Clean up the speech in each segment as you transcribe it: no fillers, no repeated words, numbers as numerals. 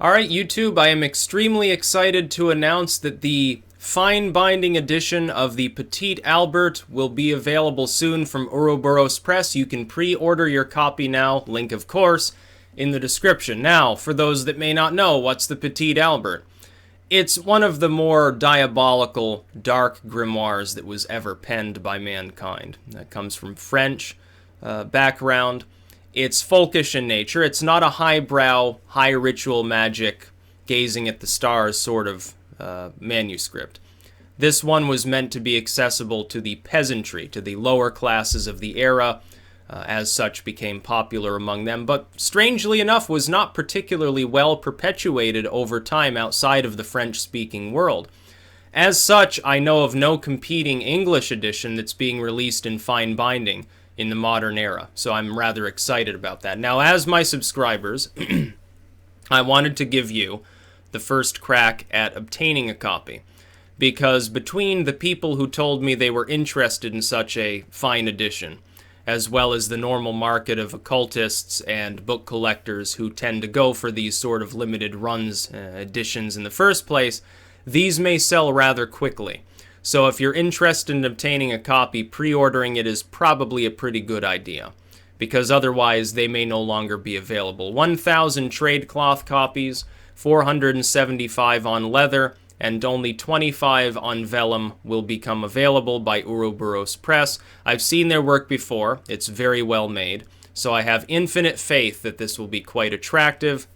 Alright, YouTube, I am extremely excited to announce that the fine binding edition of the Petite Albert will be available soon from Ouroboros Press. You can pre-order your copy now, link of course, in the description. Now, for those that may not know, what's the Petite Albert? It's one of the more diabolical, dark grimoires that was ever penned by mankind. That comes from French background. It's folkish in nature. It's not a highbrow, high ritual magic, gazing at the stars sort of manuscript. This one was meant to be accessible to the peasantry, to the lower classes of the era, as such became popular among them, but strangely enough was not particularly well perpetuated over time outside of the French-speaking world. As such, I know of no competing English edition that's being released in fine binding in the modern era, so I'm rather excited about that. Now, as my subscribers, I wanted to give you the first crack at obtaining a copy, because between the people who told me they were interested in such a fine edition, as well as the normal market of occultists and book collectors who tend to go for these sort of limited runs editions in the first place, these may sell rather quickly. So if you're interested in obtaining a copy, pre-ordering it is probably a pretty good idea, because otherwise they may no longer be available. 1,000 trade cloth copies, 475 on leather, and only 25 on vellum will become available by Ouroboros Press. I've seen their work before. It's very well made, so I have infinite faith that this will be quite attractive,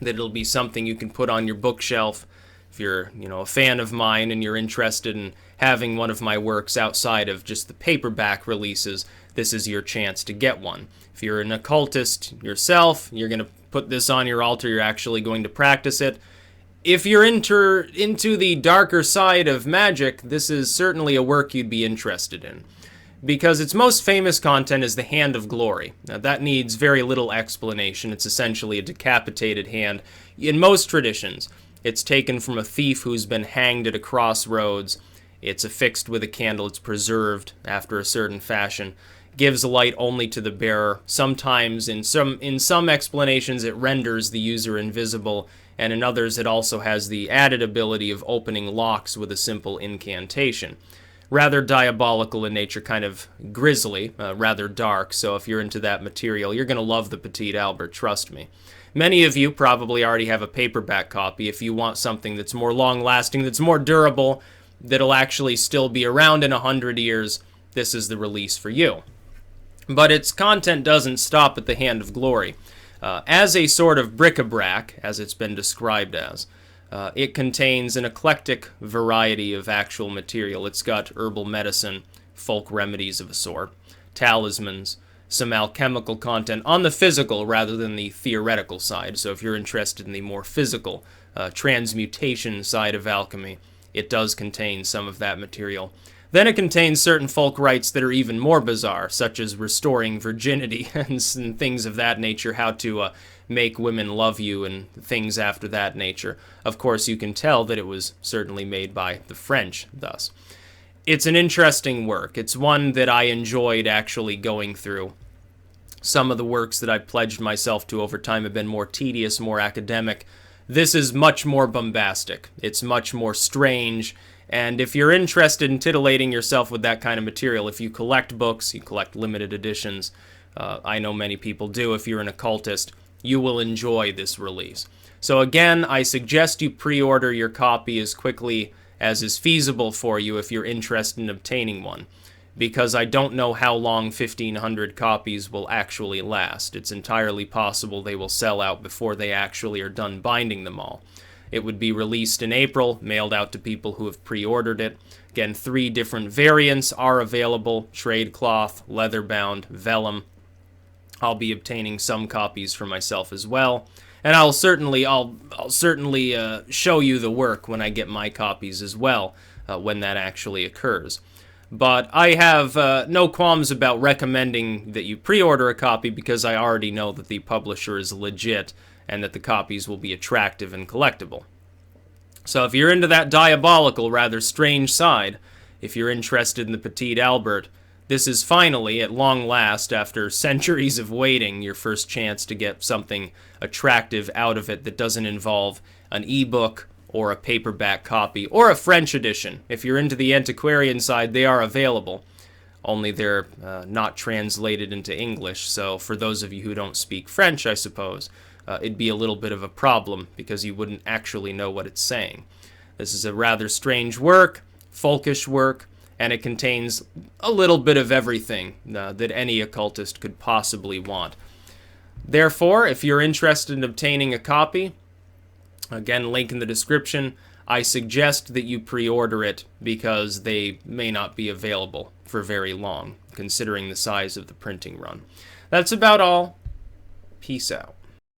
that it'll be something you can put on your bookshelf. If you're, a fan of mine and you're interested in having one of my works outside of just the paperback releases, this is your chance to get one. If you're an occultist yourself, you're going to put this on your altar, you're actually going to practice it. If you're into the darker side of magic, this is certainly a work you'd be interested in, because its most famous content is the Hand of Glory. Now, that needs very little explanation. It's essentially a decapitated hand. In most traditions, it's taken from a thief who's been hanged at a crossroads. It's affixed with a candle. It's preserved after a certain fashion. Gives light only to the bearer. Sometimes, in some explanations, it renders the user invisible, and in others, it also has the added ability of opening locks with a simple incantation. Rather diabolical in nature, kind of grisly, rather dark, so if you're into that material, you're going to love the Petite Albert, trust me. Many of you probably already have a paperback copy. If you want something that's more long-lasting, that's more durable, that'll actually still be around in 100 years, this is the release for you. But its content doesn't stop at the Hand of Glory. As a sort of bric-a-brac, as it's been described as, it contains an eclectic variety of actual material. It's got herbal medicine, folk remedies of a sort, talismans, some alchemical content on the physical rather than the theoretical side. So if you're interested in the more physical transmutation side of alchemy, it does contain some of that material. Then it contains certain folk rites that are even more bizarre, such as restoring virginity and things of that nature, how to make women love you and things after that nature. Of course, you can tell that it was certainly made by the French, thus. It's an interesting work. It's one that I enjoyed actually going through. Some of the works that I've pledged myself to over time have been more tedious, more academic. This is much more bombastic. It's much more strange. And if you're interested in titillating yourself with that kind of material, if you collect books, you collect limited editions, I know many people do, if you're an occultist, you will enjoy this release. So again, I suggest you pre-order your copy as quickly as is feasible for you if you're interested in obtaining one, because I don't know how long 1,500 copies will actually last. It's entirely possible they will sell out before they actually are done binding them all. It would be released in April, mailed out to people who have pre-ordered it. Again, 3 different variants are available: trade cloth, leather-bound, vellum. I'll be obtaining some copies for myself as well, and I'll certainly show you the work when I get my copies as well, when that actually occurs. But I have no qualms about recommending that you pre-order a copy, because I already know that the publisher is legit and that the copies will be attractive and collectible. So if you're into that diabolical, rather strange side, if you're interested in the Petite Albert, this is finally, at long last, after centuries of waiting, your first chance to get something attractive out of it that doesn't involve an ebook or a paperback copy or a French edition. If you're into the antiquarian side, they are available, only they're not translated into English. So for those of you who don't speak French, I suppose, it'd be a little bit of a problem because you wouldn't actually know what it's saying. This is a rather strange work, folkish work, and it contains a little bit of everything that any occultist could possibly want. Therefore, if you're interested in obtaining a copy, again, link in the description, I suggest that you pre-order it because they may not be available for very long, considering the size of the printing run. That's about all. Peace out.